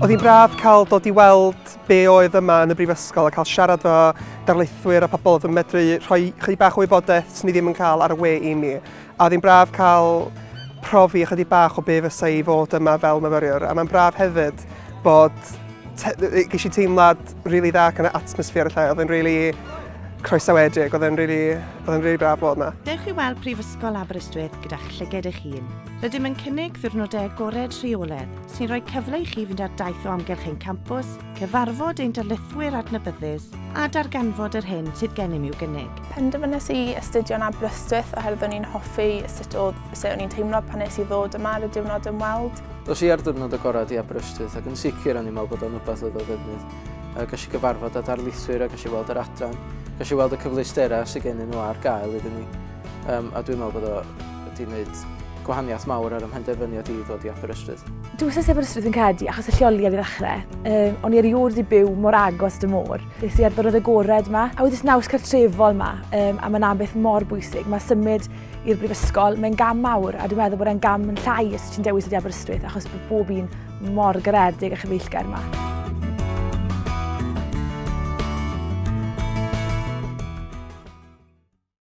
Oedd hi'n braf cael dod i weld be oedd yma yn y brifysgol a cael siarad fo darlithwyr a pobl oedd yn medru rhoi chydig bach o wybodaeth sy'n ni ddim yn cael ar y we i mi. A oedd hi'n braf cael profi chydig bach o be fysa i fod yma fel myfyriwr. A mae'n braf hefyd bod ges i teimlad rili dda gan y atmosffer y lle. Oedd yn rili croesawedig, oedd yn rili braf bod yma. Dewch i weld Prifysgol Aberystwyth gyda'ch llyged eich hun. Rydym yn cynnig Ddiwrnodau Agored rheoledd sy'n rhoi cyfle i chi fynd ar daith o amgylch ein campws, cyfarfod ein darlithwyr adnabyddus a darganfod yr hyn sydd gennym i'w gynnig. Penderfynais i astudio'n Aberystwyth oherwydd o'n i'n hoffi sut o'n i'n teimlo pan nes i ddod yma ar y diwrnod yn weld. Dos i ar Ddiwrnod Agored i Aberystwyth ac yn sicr o'n i'n meddwl bod o'n rhywbeth oedd o ddefnydd. Gas i gyfarfod â darlithwyr a gas i weld yr adran. Gas i weld y cyfleustera sydd gennyn nhw ar gael iddyn ni. A dwi'n meddwl bod o wedi gwneud gwahaniaeth mawr ar ymhenderfyniad i ddod i Aberystwyth. Dwi'n meddwl i Aberystwyth yn cedi achos y lleoliad i ddechrau. O'n i erioed i byw mor agos dy môr. Des i ar Ddiwrnod Agored yma. A wedi naws cartrefol yma, a mae'n beth mor bwysig. Mae symud i'r brifysgol, mae'n gam mawr, a dwi'n meddwl bod e'n gam yn llai os ti'n dewis ydi Aberystwyth achos bod bob un mor garedig a chyfeillgar yma.